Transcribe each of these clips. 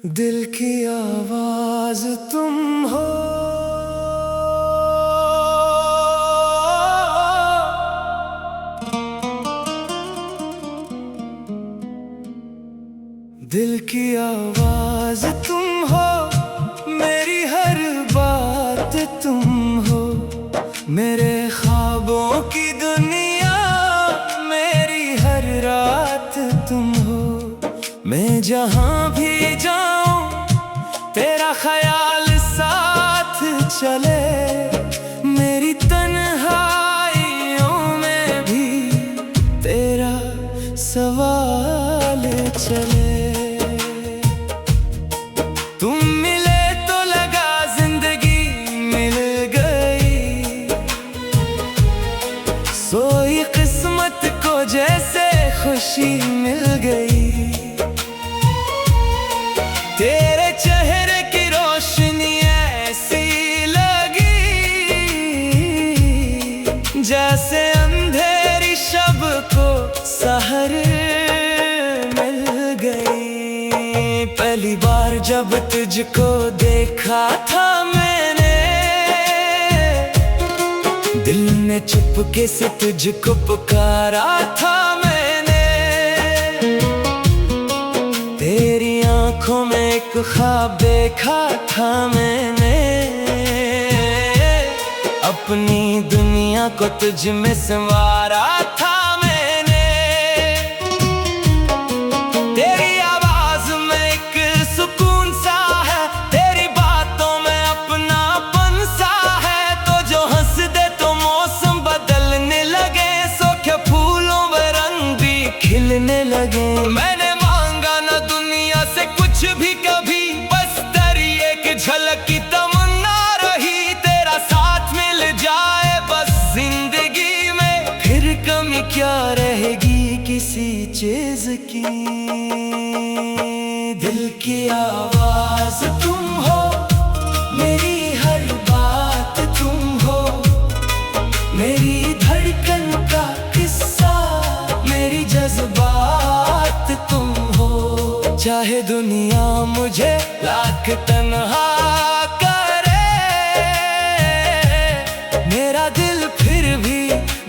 दिल की आवाज तुम हो। दिल की आवाज तुम हो, मेरी हर बात तुम हो। मेरे ख्वाबों की दुनिया, मेरी हर रात तुम हो। मैं जहाँ भी जाऊं तेरा ख्याल साथ चले। मेरी तन्हाइयों में भी तेरा सवाल चले। तुम मिले तो लगा जिंदगी मिल गई, सोई किस्मत को जैसे खुशी मिल गई। तेरे चेहरे की रोशनी ऐसी लगी, जैसे अंधेरी शब को सहर मिल गई। पहली बार जब तुझको देखा था मैंने, दिल ने चुपके से तुझको पुकारा था मैंने। तेरी आंखों में एक ख्वाब देखा था मैंने, अपनी दुनिया को तुझ में संवारा था मैंने। तेरी आवाज में एक सुकून सा है, तेरी बातों में अपनापन सा है। तो जो हंस दे तो मौसम बदलने लगे, सूखे फूलों में रंग भी खिलने लगे। मैंने मांगा ना दुनिया से कुछ भी कभी, बस तेरी एक झलक की तमन्ना रही। तेरा साथ मिल जाए बस जिंदगी में, फिर कमी क्या रहेगी किसी चीज की। दिल की आवाज तुम हो, मेरी हर बात तुम हो। मेरी धड़कन का किस्सा, मेरी जज्बात तुम हो। चाहे दुनिया मुझे लाख तन्हा करे, मेरा दिल फिर भी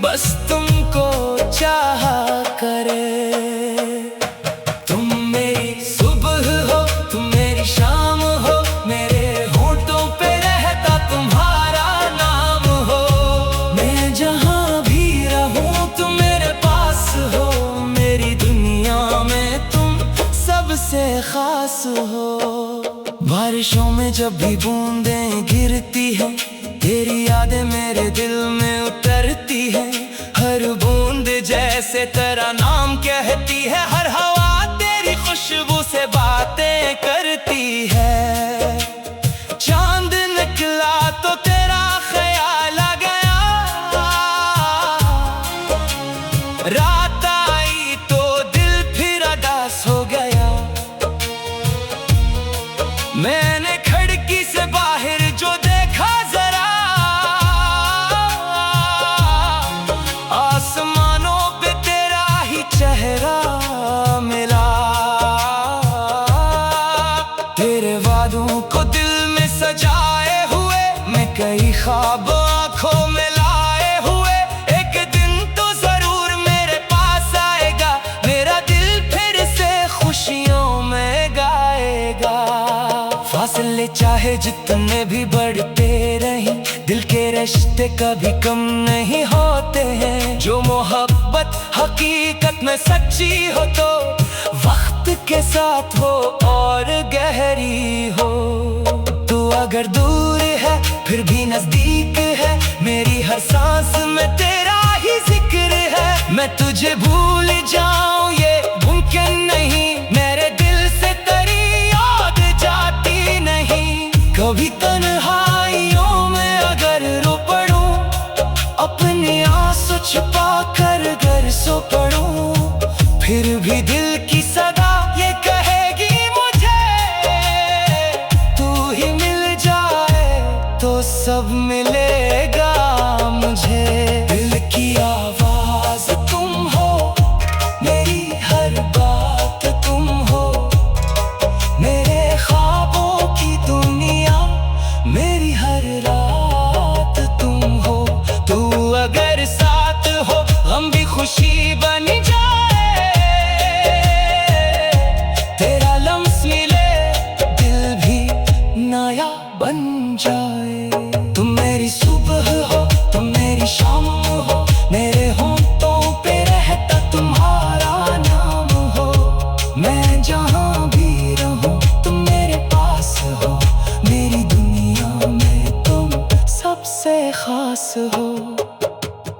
बस तुमको चाहा करे। तुम मेरी सुबह हो, तुम मेरी शाम हो, मेरे होठों पे रहता तुम्हारा नाम हो। मैं जहाँ भी रहूं तुम मेरे पास हो, मेरी दुनिया में तुम सबसे खास हो। बारिशों में जब भी बूंदें गिरती हैं, तेरी यादें मेरे दिल में उतरती है। हर बूंद जैसे तेरा नाम कहती है, हर हवा तेरी खुशबू से बातें करती है। चांद निकला तो तेरा ख्याल आ गया, रात आई तो दिल फिर उदास हो गया। मैंने खिड़की से बाहर जो देखा जरा, आसमानों पे तेरा ही चेहरा मिला। तेरे वादों को दिल में सजाए हुए, मैं कई ख्वाब आंखों में लाए हुए। एक दिन तो जरूर मेरे पास आएगा, मेरा दिल फिर से खुशियों में गाएगा। फासले चाहे जितने भी बढ़ते रहें, दिल के रिश्ते कभी कम नहीं होते हैं। जो मोहब्बत हकीकत में सच्ची हो तो वक्त के साथ हो और गहरी हो। तू अगर दूर है फिर भी नजदीक है, मेरी हर सांस में तेरा ही जिक्र है। मैं तुझे भूल जाऊं ये मुमकिन नहीं, मेरे दिल से तेरी याद जाती नहीं। कभी तन्हाइयों में अगर रो पड़ूं, अपनी आंसू छुपा कर घर सो पड़ूं, फिर भी दिल की सदा ये कहेगी मुझे, तू ही मिल जाए तो सब मिलेगा मुझे। दिल की आवाज तुम हो, मेरी हर बात तुम मैं जहाँ भी रहूं तुम मेरे पास हो। मेरी दुनिया में तुम सबसे खास हो।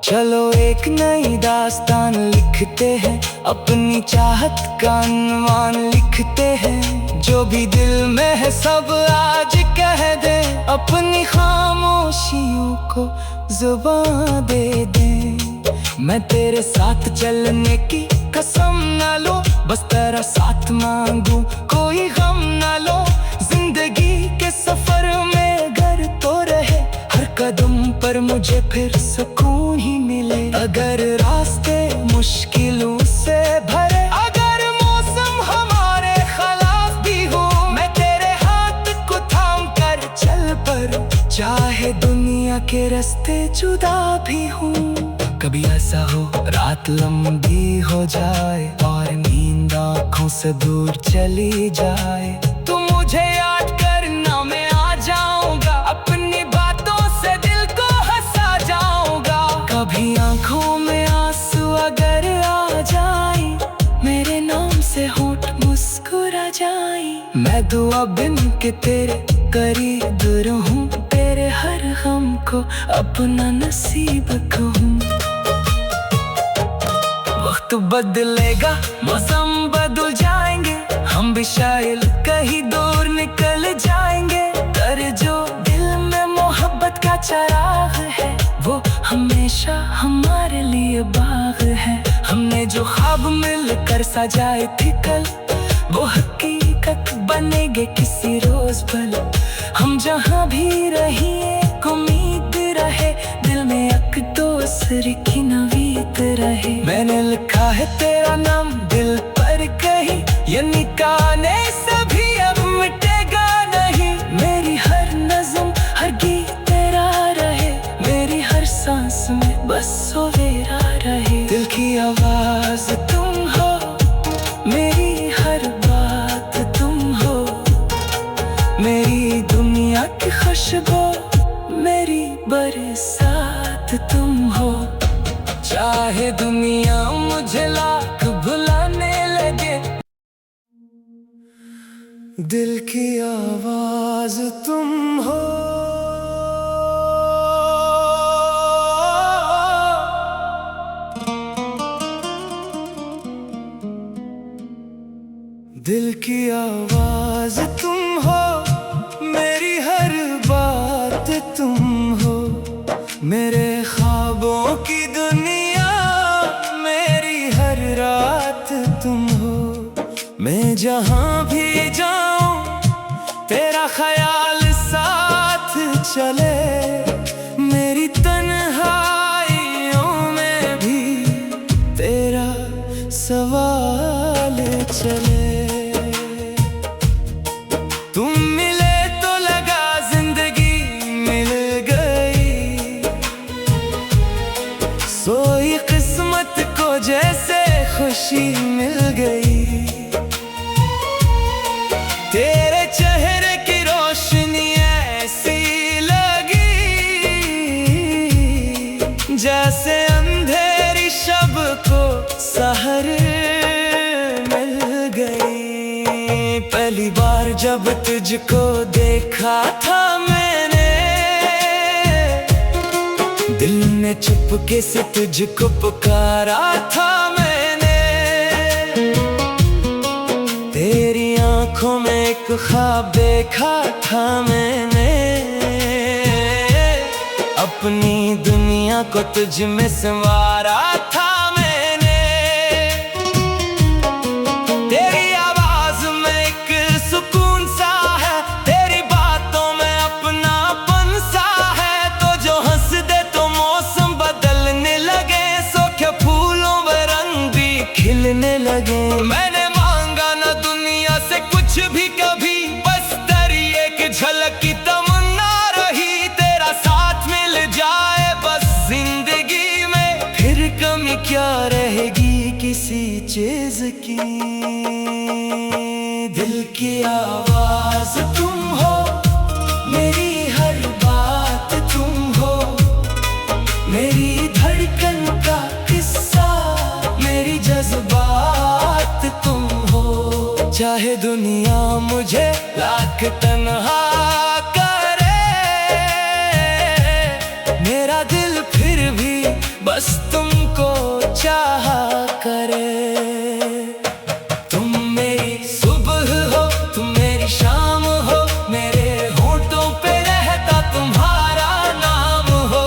चलो एक नई दास्तान लिखते हैं, अपनी चाहत का अनुमान लिखते हैं। जो भी दिल में है सब आज कह दे, अपनी खामोशियों को जुबान दे दे। मैं तेरे साथ चलने की कसम न लो, बस तेरा साथ मांगू कोई गम न लो। जिंदगी के सफर में घर तो रहे, हर कदम पर मुझे फिर सुकून ही मिले। अगर रास्ते मुश्किलों से भरे, अगर मौसम हमारे खिलाफ भी हो, मैं तेरे हाथ को थाम कर चल पर, चाहे दुनिया के रास्ते जुदा भी हो। कभी ऐसा हो रात लंबी हो जाए और नींद आँखों से दूर चली जाए, तो मुझे याद करना मैं आ जाऊंगा, अपनी बातों से दिल को हंसा जाऊंगा। कभी आँखों में आंसू अगर आ जाए, मेरे नाम से होंठ मुस्कुरा जाए। मैं दुआ बिन के तेरे करीब रहूं, तेरे हर गम को अपना नसीब कहूं। वक्त बदलेगा, मौसम बदल जाएंगे, हम भी शायद कहीं दूर निकल जाएंगे। पर जो दिल में मोहब्बत का चिराग है, वो हमेशा हमारे लिए बाग है। हमने जो ख्वाब मिलकर सजाए थे कल, वो हकीकत बनेंगे किसी रोज पल। हम जहाँ भी रहिए उम्मीद रहे, दिल में एक दूसरे की नवीद रहे। मैंने लिखा है तेरा नाम दिल पर कहीं, ये निकाने सभी अब मिटेगा नहीं। मेरी हर नज़्म हर गीत तेरा रहे, मेरी हर सांस में बस सवेरा रहे। दिल की आवाज तुम हो, मेरी हर बात तुम हो, मेरी दुनिया की खुशबू, मेरी बरसात तुम हो। चाहे दुनिया मुझे लाख भुलाने लगे, दिल की आवाज तुम हो। दिल की आवाज तुम हो, मेरी हर बात तुम हो, मेरे ख्वाबों की दुनिया, मेरी हर रात तुम हो। मैं जहाँ भी जाऊं तेरा ख्याल साथ चले, मेरी तन्हाइयों में भी तेरा सवाल चले। तुम मिले तो लगा जिंदगी मिल गई, सोई किस्मत को जैसे खुशी मिल गई। तेरे चेहरे की रोशनी ऐसी लगी, जैसे अंधेरी शब को सहर मिल गई। पहली बार जब तुझको देखा था मैंने, दिल ने चुपके से तुझको पुकारा था मैंने। तेरी आंखों में एक ख्वाब देखा था मैंने, अपनी दुनिया को तुझ में संवारा था मैंने। तेरी आवाज में एक सुकून सा है, तेरी बातों में अपनापन सा है। तो जो हंस दे तो मौसम बदलने लगे, सूखे फूलों में रंग भी खिलने लगे। मैंने मांगा ना दुनिया से कुछ भी कभी, बस तेरी एक झलक की तमन्ना रही। तेरा साथ मिल जाए बस जिंदगी में, फिर कमी क्या रहेगी किसी चीज की। दिल की आवाज तुम हो, मेरी हर बात तुम हो, मेरी धड़कन का किस्सा, मेरी जज्बात तुम हो। चाहे दुनिया मुझे लाख तन्हा करे, मेरा दिल फिर भी बस तुमको चाहा करे। तुम मेरी सुबह हो, तुम मेरी शाम हो, मेरे होठों पे रहता तुम्हारा नाम हो।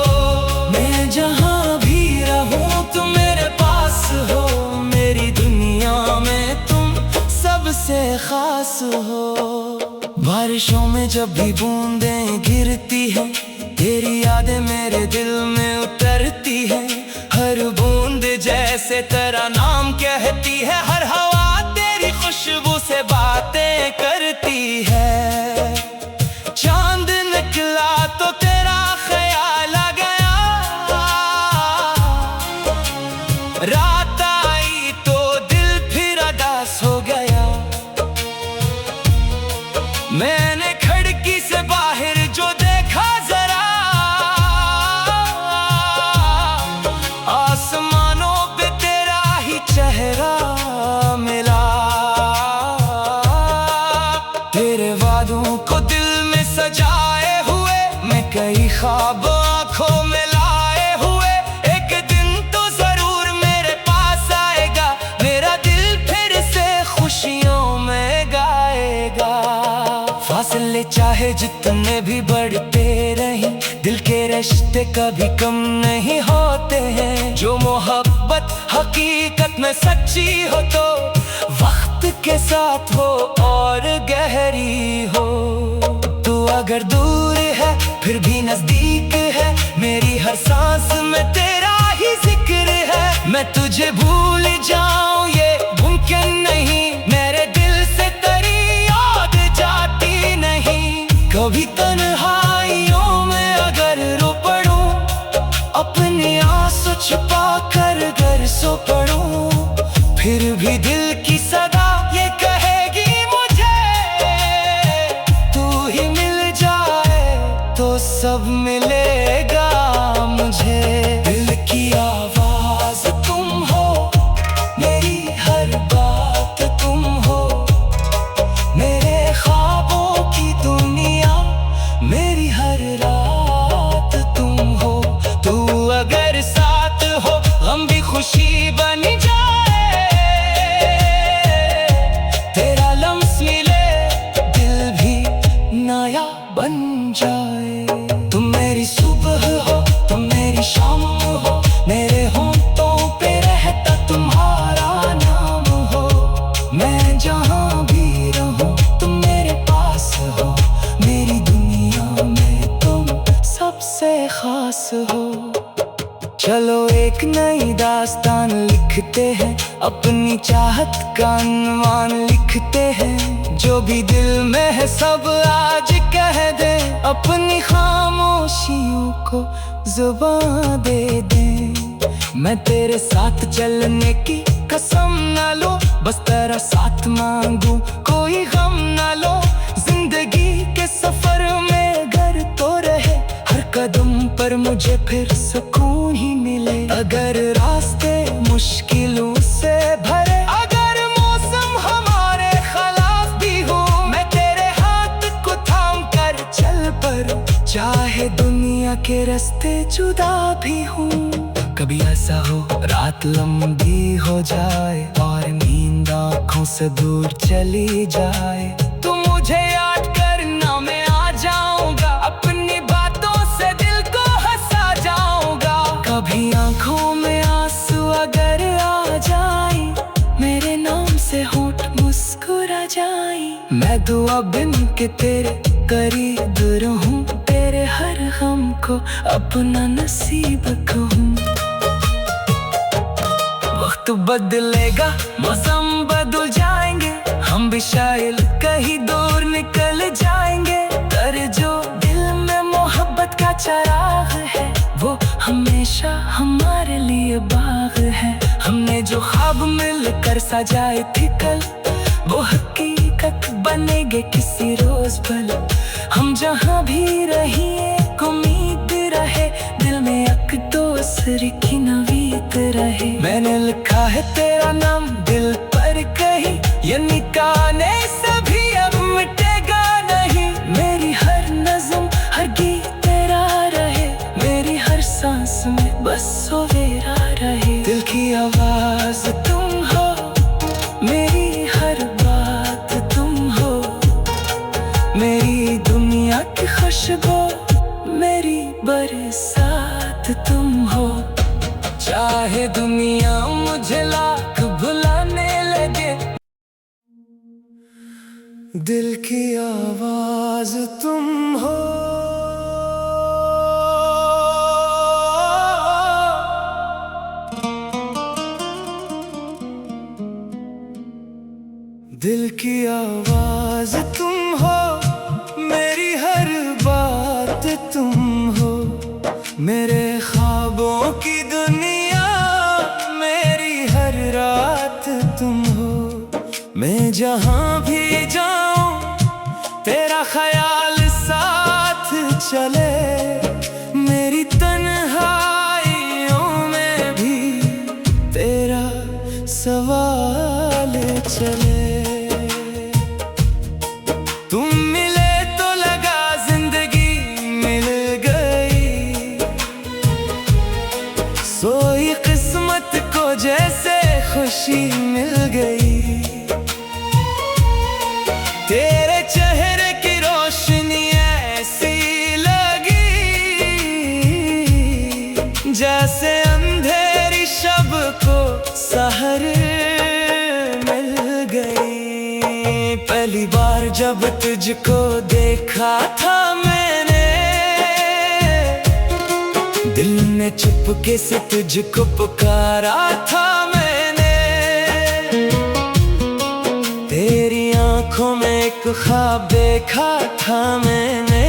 मैं जहाँ भी रहूं तुम मेरे पास हो, मेरी दुनिया में तुम सबसे खास हो। बारिशों में जब भी बूंदें गिरती हैं, तेरी यादें मेरे दिल में उतरती है। हर बूंद जैसे तेरा नाम कहती है, हर हवा तेरी खुशबू से बातें करती है। चांद निकला तो तेरा ख्याल आ गया, रात आई तो दिल फिर अदास हो गया। मैंने खिड़की से बाहर जो देखा जरा, आसमानों पे तेरा ही चेहरा मिला। तेरे वादों को दिल में सजाए हुए, मैं कई ख्वाब आंखों में लाए हुए, एक दिन तो जरूर मेरे पास आएगा, मेरा दिल फिर से खुशियों में गाएगा। फासले चाहे जितने भी बढ़ते रहें, दिल के रिश्ते कभी कम नहीं होते हैं। जो मोहब्बत हकीकत में सच्ची हो तो वक्त के साथ हो और गहरी हो। तू अगर दूर है फिर भी नजदीक है, मेरी हर सांस में तेरा ही जिक्र है। मैं तुझे भूल जाऊं ये मुमकिन नहीं, मेरे दिल से तेरी याद जाती नहीं। कभी तन्हाइयों में अगर रो पड़ूं, अपनी आंसू छुपा कर घर सो पड़ूं, फिर भी दिल की सदा ये कहेगी मुझे, तू ही मिल जाए तो सब मिलेगा मुझे। दिल की आवाज तुम हो, मेरी हर बात तुम हो, मेरे ख्वाबों की दुनिया, मेरी हर रात तुम हो। तू अगर साथ हो हम भी खुशी बन जाए, तेरा लम्स मिले दिल भी नया बन जाए। तुम मेरी सुबह हो, तुम मेरी शाम हो, मेरे होठों पे रहता तुम्हारा नाम हो। मैं जहाँ भी रहूं तुम मेरे पास हो, मेरी दुनिया में तुम सबसे खास हो। चलो एक नई दास्तान लिखते हैं, अपनी चाहत का अनुमान लिखते हैं। जो भी दिल में है सब आज कह दे, अपनी खामोशियों को जुबान दे दे। मैं तेरे साथ चलने की कसम ना लूं, बस तेरा साथ मांगू कोई गम ना लो। जिंदगी के सफर में घर तो रहे, हर कदम पर मुझे फिर सुकून ही मिले। अगर रास्ते मुश्किलों से भरे, अगर मौसम हमारे खिलाफ भी हो, मैं तेरे हाथ को थाम कर चल पड़ूं, चाहे दुनिया के रास्ते जुदा भी हूँ। कभी ऐसा हो रात लंबी हो जाए और नींद आँखों से दूर चली जाए, तो मुझे याद करना मैं आ जाऊंगा, अपनी बातों से दिल को हंसा जाऊंगा। कभी आँखों में आंसू अगर आ जाए, मेरे नाम से होठ मुस्कुरा जाए। मैं दुआ बिन के तेरे करीब रहूं, तेरे हर गम को अपना नसीब कहूं। वक्त बदलेगा, मौसम बदल जाएंगे, हम भी शायद कहीं दूर निकल जाएंगे। पर जो दिल में मोहब्बत का चिराग है, वो हमेशा हमारे लिए बाग है। हमने जो ख्वाब मिलकर सजाए थे कल, वो हकीकत बनेंगे किसी रोज भल। हम जहाँ भी रहिए उम्मीद रहे, दिल में एक दूसरे की नवीद रहे। मैंने लिखा है तेरा नाम दिल पर कहीं, ये निकाह जाने सभी अब मिटेगा नहीं। मेरी हर नज़्म हर गीत तेरा रहे, मेरी हर सांस में बस सवेरा रहे। दिल की आवाज़ तुम हो, मेरी हर बात तुम हो, मेरी दुनिया की खुशबू, मेरी बरसात तुम हो। चाहे दुनिया मुझे लाख भुलाने लगे, दिल की आवाज़ तुम हो। दिल की आवाज़ तुम हो, मेरी हर बात तुम हो, मेरे ख्वाबों की दुनिया, मेरी हर रात तुम हो। मैं जहाँ भी जाऊँ तेरा ख्याल साथ चले, मेरी तन्हाइयों में भी तेरा सवाल चले। तुम मिले तो लगा जिंदगी मिल गई, सोई किस्मत को जैसे खुशी मिल गई। तेरे चेहरे की रोशनी ऐसी लगी, जैसे अंधेरी शब को सहर मिल गई। पहली बार जब तुझको देखा था मैंने, दिल ने चुपके से तुझको पुकारा था मैंने। तेरी आंखों में एक ख्वाब देखा था मैंने,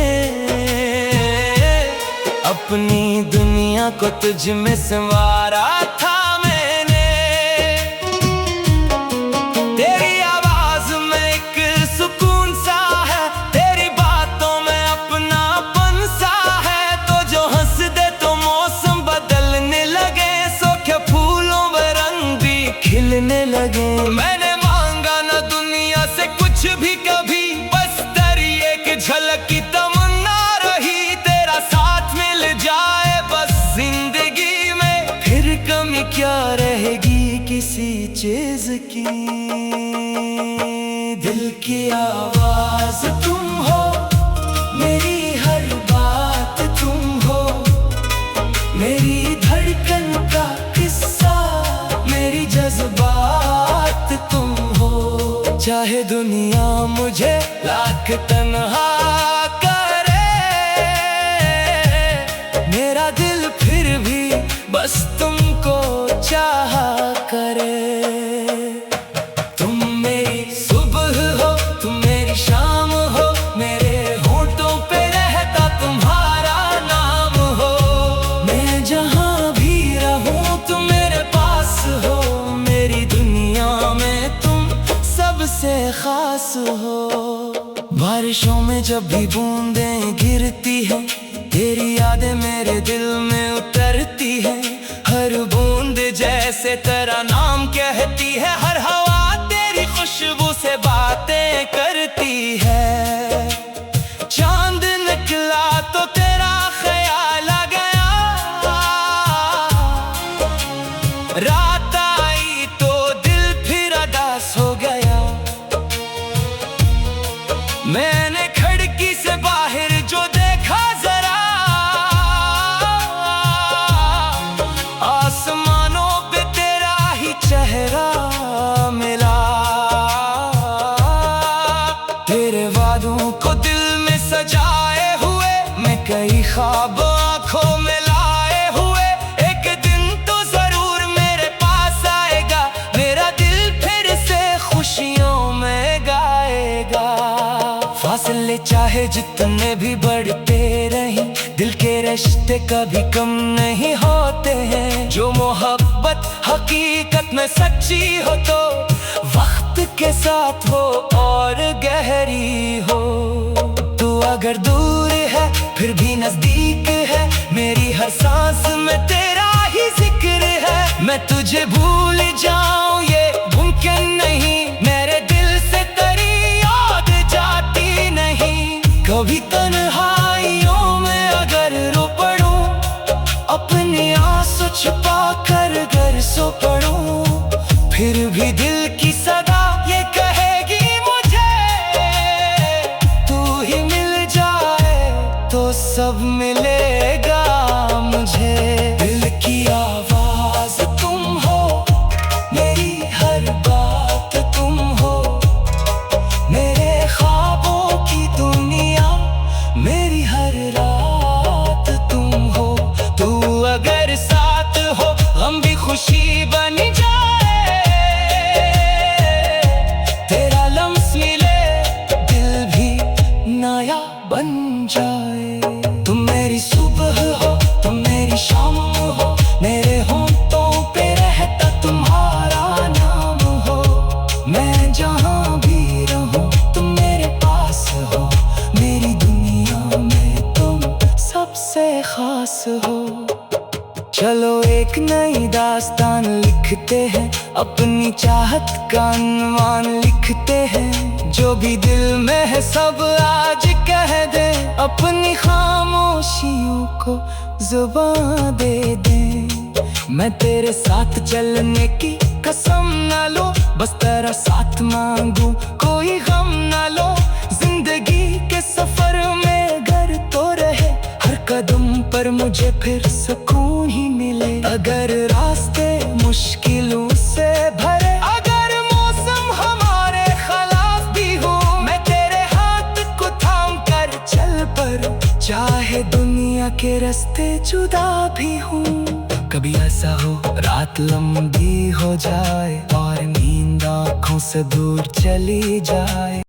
अपनी दुनिया को तुझ में संवारा था मैंने। तेरी आवाज में एक सुकून सा है, तेरी बातों में अपनापन सा है। तो जो हंस दे तो मौसम बदलने लगे, सूखे फूलों में रंग भी खिलने लगे। मैंने मांगा ना दुनिया से कुछ भी कभी, बस तेरी एक झलक की तमन्ना रही। तेरा साथ मिल जाए बस जिंदगी में, फिर कमी क्या रहेगी किसी चीज की। दिल की आवाज तुम हो, मेरी हर बात तुम हो, मेरी धड़कन का किस्सा, मेरी जज्बात तुम हो। चाहे दुनिया मुझे लाख तन्हा करे, मेरा दिल फिर भी बस तुमको चाहा करे। तुम मेरी सुबह हो, तुम मेरी शाम हो, मेरे होठों पे रहता तुम्हारा नाम हो। मैं जहाँ भी रहूं तुम मेरे पास हो, मेरी दुनिया में तुम सबसे खास हो। बारिशों में जब भी बूंदें गिरती हैं, तेरी यादें मेरे दिल में उतरती है। हर बूंद जैसे तेरा नाम कहती है, हर हवा तेरी खुशबू से बातें करती है। चांद निकला तो तेरा ख्याल आ गया, रात आई तो दिल फिर अदास हो गया। मैंने खिड़की से बाहर जो देखा जरा, आसमानों पे तेरा ही चेहरा मिला। तेरे वादों को दिल में सजाए हुए, मैं कई ख्वाब आंखों में लाए हुए। एक दिन तो जरूर मेरे पास आएगा, मेरा दिल फिर से खुशियों में गाएगा। फासले चाहे जितने भी बढ़ते रहें, दिल के रिश्ते कभी कम नहीं होते हैं। जो मोहब्बत हकीकत में सच्ची हो तो वक्त के साथ हो और गहरी हो। तू अगर दूर है फिर भी नजदीक है, मेरी हर सांस में तेरा ही जिक्र है। मैं तुझे भूल जाऊं ये मुमकिन नहीं, मेरे दिल से सब मिलेगा मुझे। दिल की आवाज तुम हो, मेरी हर बात तुम हो, मेरे ख्वाबों की दुनिया, मेरी हर रात तुम हो। तू अगर साथ हो हम भी खुशी बन जाए, तेरा लम्स मिले दिल भी नया बन जाए। तुम मेरी सुबह हो, तुम मेरी शाम हो, मेरे होंठों पे रहता तुम्हारा नाम हो। मैं जहाँ भी रहूं तुम मेरे पास हो, मेरी दुनिया में तुम सबसे खास हो। चलो एक नई दास्तान लिखते हैं, अपनी चाहत का अनुमान लिखते हैं। जो भी दिल में है सब आज कह दे, अपनी खामोशियों को जुबान दे दे। मैं तेरे साथ चलने की कसम ना लो, बस तेरा साथ मांगू कोई गम ना लो। जिंदगी के सफर में घर तो रहे, हर कदम पर मुझे फिर सुकून ही मिले। अगर रास्ते मुश्किलों से भरे, अगर मौसम हमारे खिलाफ भी हो, मैं तेरे हाथ को थाम कर चल पड़ूं, चाहे दुनिया के रास्ते जुदा भी हूँ। कभी ऐसा हो रात लंबी हो जाए और नींद आँखों से दूर चली जाए।